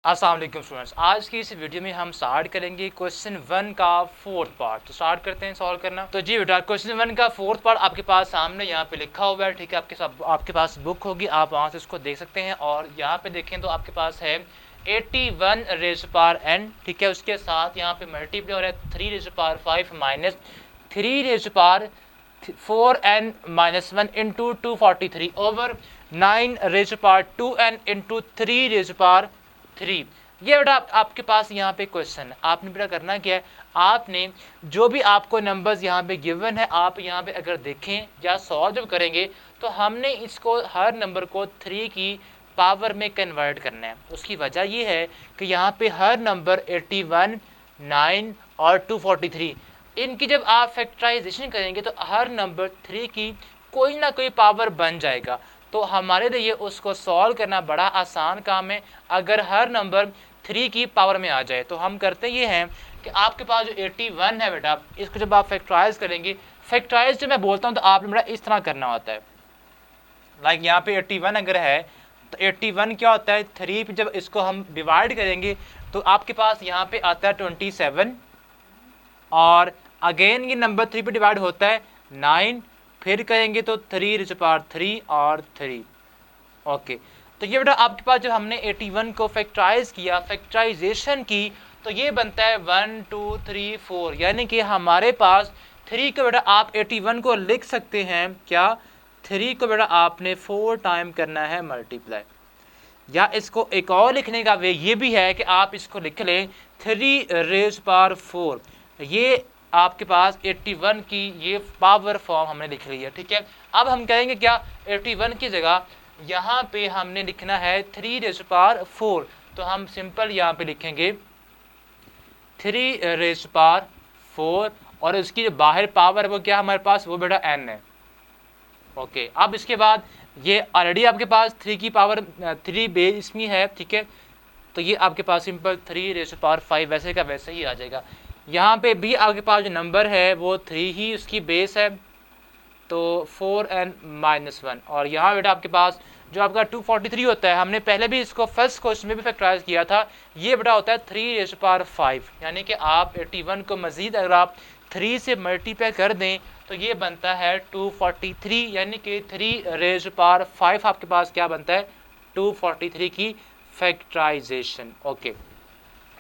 अस्सलाम वालेकुम स्टूडेंट्स, आज की इस वीडियो में हम स्टार्ट करेंगे क्वेश्चन 1 का फोर्थ पार्ट। तो स्टार्ट करते हैं सॉल्व करना। तो जी बेटा, क्वेश्चन 1 का फोर्थ पार्ट आपके पास सामने यहाँ पे लिखा हुआ है, ठीक है। आपके पास बुक होगी, आप वहाँ से उसको देख सकते हैं। और यहाँ पे देखें तो आपके पास है 81 रेज़ पावर n, ठीक है। उसके साथ यहाँ पे मल्टीप्लाई हो रहा है 3 rays power 5 minus 3 rays power 4n minus 1 into 243 over 9 rays power 2n into 3 rays power 3। ये बेटा आपके पास यहाँ पे क्वेश्चन है। आपने बेटा करना क्या है, आपने जो भी आपको नंबर्स यहाँ पे गिवन है, आप यहाँ पे अगर देखें या सॉल्व जब करेंगे तो हमने इसको हर नंबर को 3 की पावर में कन्वर्ट करना है। उसकी वजह ये है कि यहाँ पे हर नंबर 81, 9 और 243, इनकी जब आप फैक्टराइजेशन करेंगे तो हर नंबर 3 की कोई ना कोई पावर बन जाएगा। तो हमारे लिए उसको सॉल्व करना बड़ा आसान काम है अगर हर नंबर 3 की पावर में आ जाए। तो हम करते ये हैं कि आपके पास जो 81 है बेटा, इसको जब आप फैक्टराइज करेंगे, फैक्टराइज जब मैं बोलता हूँ तो आपने बेटा इस तरह करना होता है। लाइक यहाँ पे 81 अगर है तो 81 क्या होता है, 3 पे जब इसको हम डिवाइड करेंगे तो आपके पास यहाँ पे आता है 27, और अगेन ये नंबर 3 पे डिवाइड होता है 9, फिर करेंगे तो 3 रेज़ पावर 3 और 3। ओके, तो ये बेटा आपके पास जब हमने 81 को फैक्टराइज किया, फैक्टराइजेशन की, तो ये बनता है 1 2 3 4, यानी कि हमारे पास 3 को बेटा आप 81 को लिख सकते हैं क्या, 3 को बेटा आपने 4 टाइम करना है मल्टीप्लाई। या इसको एक और लिखने का वे ये भी है कि आप इसको लिख लें 3 रेज़ पावर 4। ये आपके पास 81 की ये पावर फॉर्म हमने लिख ली है, ठीक है। अब हम कहेंगे क्या, 81 की जगह यहाँ पे हमने लिखना है 3 रेज़ पावर 4। तो हम सिंपल यहाँ पे लिखेंगे 3 रेज़ पावर 4, और इसकी जो बाहर पावर है वो क्या हमारे पास, वो बेटा n है। ओके, अब इसके बाद ये ऑलरेडी आपके पास 3 की पावर 3 बेस में है, ठीक है। तो ये आपके पास सिंपल 3 रेज़ पावर 5 वैसे का वैसे ही आ जाएगा। यहाँ पे भी आपके पास जो नंबर है वो 3 ही उसकी बेस है, तो 4n माइनस 1। और यहाँ बेटा आपके पास जो आपका 243 होता है, हमने पहले भी इसको फर्स्ट क्वेश्चन में भी फैक्टराइज किया था, ये बेटा होता है 3 रेज़ पावर 5। यानी कि आप 81 को मज़ीद अगर आप 3 से मल्टीप्लाई कर दें तो ये बनता है 243, यानी कि 3 रेज़ पावर 5 आपके पास क्या बनता है, 243 की फैक्टराइजेशन। ओके,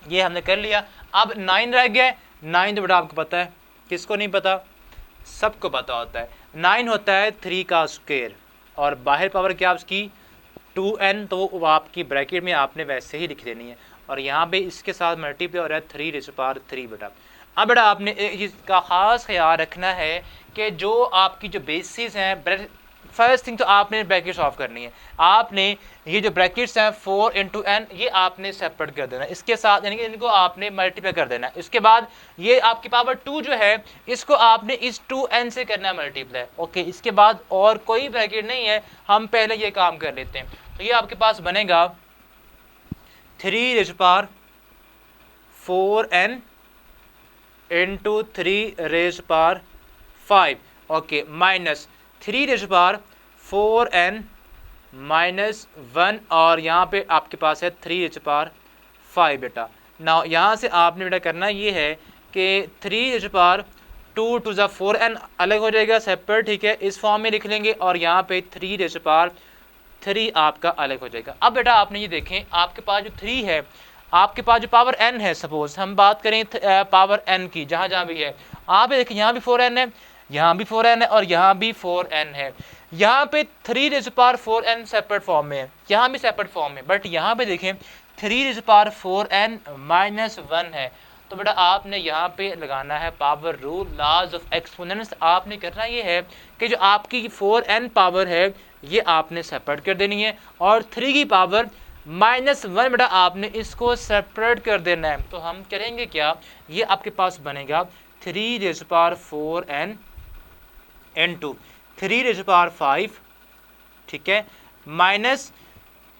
ये हमने कर लिया। अब 9 रह गया है। 9 तो बेटा आपको पता है, किसको नहीं पता, सबको पता होता है। 9 होता है 3 का स्क्वायर, और बाहर पावर क्या उसकी 2n, तो वो आपकी ब्रैकेट में आपने वैसे ही लिख देनी है। और यहाँ पे इसके साथ मल्टीप्लाई हो रहा है 3 रेज़ पावर 3 बेटा। अब बेटा आपने एक चीज़ का ख़ास ख्याल रखना है कि जो आपकी जो बेसिस हैं, फर्स्ट थिंग तो आपने ब्रैकेट्स ऑफ करनी है। आपने ये जो ब्रैकेट्स हैं 4 इंटू n, ये आपने सेपरेट कर देना है इसके साथ, यानी कि इनको आपने मल्टीप्लाई कर देना है। इसके बाद ये आपकी पावर 2 जो है, इसको आपने इस 2n से करना है मल्टीप्लाई। ओके, इसके बाद और कोई ब्रैकेट नहीं है, हम पहले ये काम कर लेते हैं। तो ये आपके पास बनेगा 3 rays power 4n into 3 rays power 5, okay, minus 3 rays power 4n minus 1, और यहाँ पे आपके पास है 3 रेज़ पावर 5 बेटा। ना यहाँ से आपने बेटा करना ये है कि 3 रेज़ पावर 2 टू ज़ा 4n अलग हो जाएगा सेपरेट, ठीक है, इस फॉर्म में लिख लेंगे, और यहाँ पे 3 रेज़ पावर 3 आपका अलग हो जाएगा। अब बेटा आपने ये देखें, आपके पास जो 3 है, आपके पास जो पावर n है, सपोज हम बात करें पावर n की, जहाँ जहाँ भी है, आप देखें यहाँ भी 4n है, यहाँ भी 4n है, और यहाँ भी 4n है। यहाँ पे 3 rays power 4n separate form में है, यहाँ भी सेपरेट फॉर्म में, बट यहाँ पे देखें 3 रेज़ पावर 4n माइनस 1 है। तो बेटा आपने यहाँ पे लगाना है power rule, laws of exponents. आपने करना ये है कि जो आपकी 4n पावर है ये आपने सेपरेट कर देनी है, और 3 की पावर माइनस 1 बेटा आपने इसको सेपरेट कर देना है। तो हम करेंगे क्या, ये आपके पास बनेगा 3 rays power 4n into 3 rays power 5, ठीक है, माइनस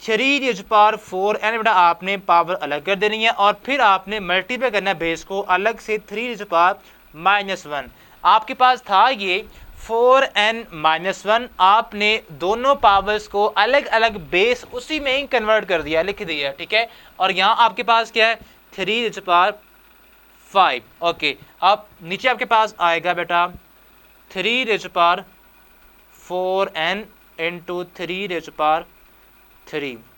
3 रेज़ पावर 4n बेटा आपने पावर अलग कर देनी है, और फिर आपने मल्टीप्लाई करना है बेस को अलग से 3 रेज़ पावर माइनस 1। आपके पास था ये 4n-1 आपने दोनों पावर्स को अलग अलग बेस उसी में ही कन्वर्ट कर दिया, लिख दिया, ठीक है। और यहाँ आपके पास क्या है 3^5। ओके, अब नीचे आपके पास आएगा बेटा 3^4n इंटू 3^3,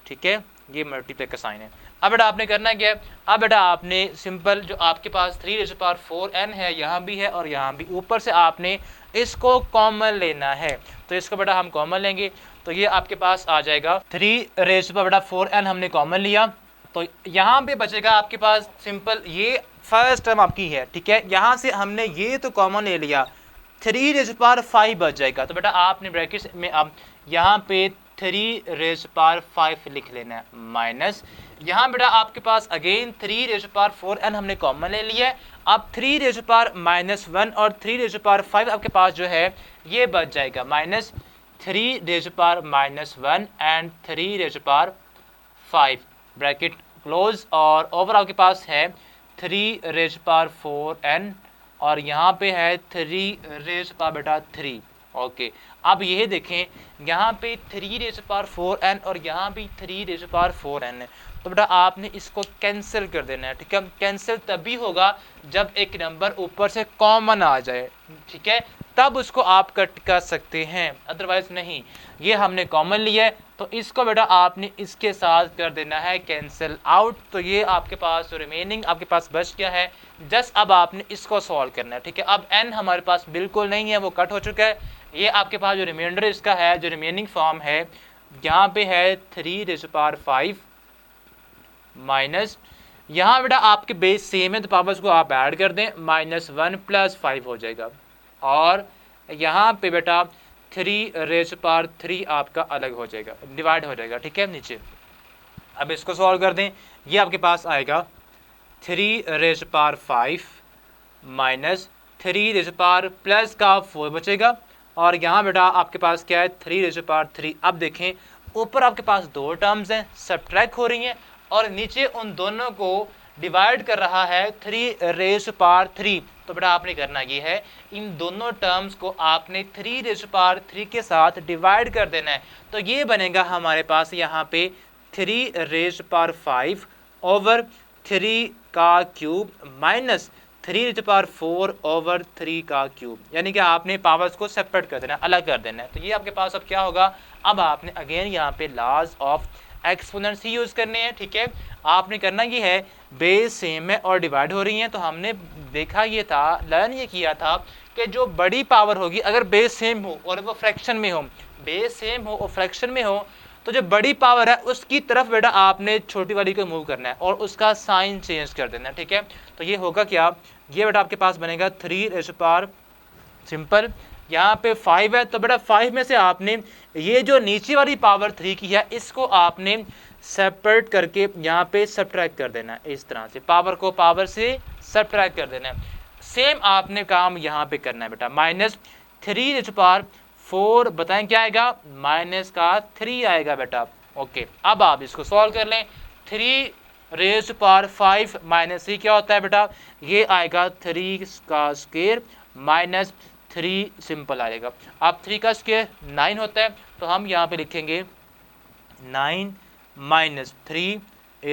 ठीक है, ये मल्टीप्लाई का साइन है। अब बेटा आपने करना क्या है, अब बेटा आपने सिंपल जो आपके पास 3^4n है यहाँ भी है और यहाँ भी, ऊपर से आपने इसको कॉमन लेना है। तो इसको बेटा हम कॉमन लेंगे तो ये आपके पास आ जाएगा 3^4n हमने कॉमन लिया तो यहाँ पे बचेगा आपके पास सिंपल ये फर्स्ट टर्म आपकी है, ठीक है। यहाँ से हमने ये तो कॉमन ले लिया, 3^5 बच जाएगा। तो बेटा आपने ब्रैकेट में अब यहाँ पे 3^5 लिख लेना है, माइनस यहाँ बेटा आपके पास अगेन 3^4n हमने कॉमन ले लिया है। अब 3^-1 और 3^5 आपके पास जो है ये बच जाएगा, माइनस 3^-1 एंड 3^5 ब्रैकेट क्लोज, और ओवर आपके पास है 3^4n और यहाँ पे है 3^3। ओके, अब ये देखें यहाँ पे 3^4n और यहाँ भी 3^4n है, तो बेटा आपने इसको कैंसिल कर देना है, ठीक है। कैंसिल तभी होगा जब एक नंबर ऊपर से कॉमन आ जाए, ठीक है, तब उसको आप कट कर सकते हैं, अदरवाइज नहीं। ये हमने कॉमन लिया है तो इसको बेटा आपने इसके साथ कर देना है कैंसिल आउट। तो ये आपके पास जो रिमेनिंग आपके पास बच गया है, जस्ट अब आपने इसको सॉल्व करना है, ठीक है। अब n हमारे पास बिल्कुल नहीं है, वो कट हो चुका है। ये आपके पास जो रिमाइंडर इसका है, जो रिमेनिंग फॉर्म है, यहाँ पे है 3^5 माइनस, यहाँ बेटा आपके बेस सेम है तो पावर्स को आप ऐड कर दें, -1 + 5 हो जाएगा। और यहाँ पे बेटा 3^3 आपका अलग हो जाएगा, डिवाइड हो जाएगा, ठीक है, नीचे। अब इसको सॉल्व कर दें, ये आपके पास आएगा 3^5 माइनस 3^4 प्लस का 4 बचेगा, और यहाँ बेटा आपके पास क्या है 3^3। अब देखें ऊपर आपके पास दो टर्म्स हैं, सब्ट्रैक्ट हो रही हैं, और नीचे उन दोनों को डिवाइड कर रहा है 3^3। तो बेटा आपने करना ये है, इन दोनों टर्म्स को आपने 3^3 के साथ डिवाइड कर देना है। तो ये बनेगा हमारे पास यहाँ पे 3^5 ओवर 3 का क्यूब माइनस 3^4 ओवर 3 का क्यूब, यानी कि आपने पावर्स को सेपरेट कर देना, अलग कर देना है। तो ये आपके पास अब क्या होगा, अब आपने अगेन यहाँ पे लॉज ऑफ एक्सपोनेंट्स ही यूज़ करने हैं, ठीक है। आपने करना ये है, बेस सेम है और डिवाइड हो रही हैं, तो हमने देखा ये था, लर्न ये किया था कि जो बड़ी पावर होगी अगर बेस सेम हो और वो फ्रैक्शन में हो, बेस सेम हो और फ्रैक्शन में हो, तो जो बड़ी पावर है उसकी तरफ बेटा आपने छोटी वाली को मूव करना है और उसका साइन चेंज कर देना है, ठीक है। तो ये होगा क्या, ये बेटा आपके पास बनेगा 3^, सिंपल, यहाँ पे 5 है, तो बेटा 5 में से आपने ये जो नीचे वाली पावर 3 की है इसको आपने सेपरेट करके यहाँ पे सब्ट्रैक्ट कर देना है, इस तरह से पावर को पावर से सब्ट्रैक्ट कर देना है। सेम आपने काम यहाँ पे करना है बेटा, माइनस 3^4 बताएं क्या आएगा, माइनस का 3 आएगा बेटा। ओके, अब आप इसको सॉल्व कर लें, 3^5 माइनस 3 क्या होता है बेटा, ये आएगा 3 का स्क्वायर माइनस 3 सिंपल आएगा। अब 3 का स्क्वायर 9 होता है, तो हम यहाँ पे लिखेंगे 9 माइनस 3 =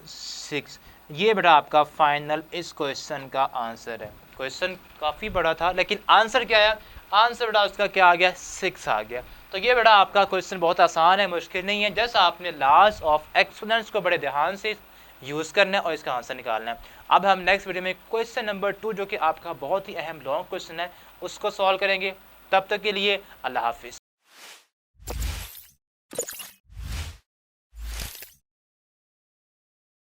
6। ये बेटा आपका फाइनल इस क्वेश्चन का आंसर है। क्वेश्चन काफ़ी बड़ा था लेकिन आंसर क्या है, आंसर बेटा उसका क्या आ गया, 6 आ गया। तो ये बेटा आपका क्वेश्चन बहुत आसान है, मुश्किल नहीं है, जस्ट आपने लॉज ऑफ एक्सपोनेंट्स को बड़े ध्यान से यूज़ करना है और इसका आंसर निकालना है। अब हम नेक्स्ट वीडियो में क्वेश्चन नंबर 2 जो कि आपका बहुत ही अहम लॉन्ग क्वेश्चन है उसको सॉल्व करेंगे। तब तक के लिए अल्लाह हाफिज़।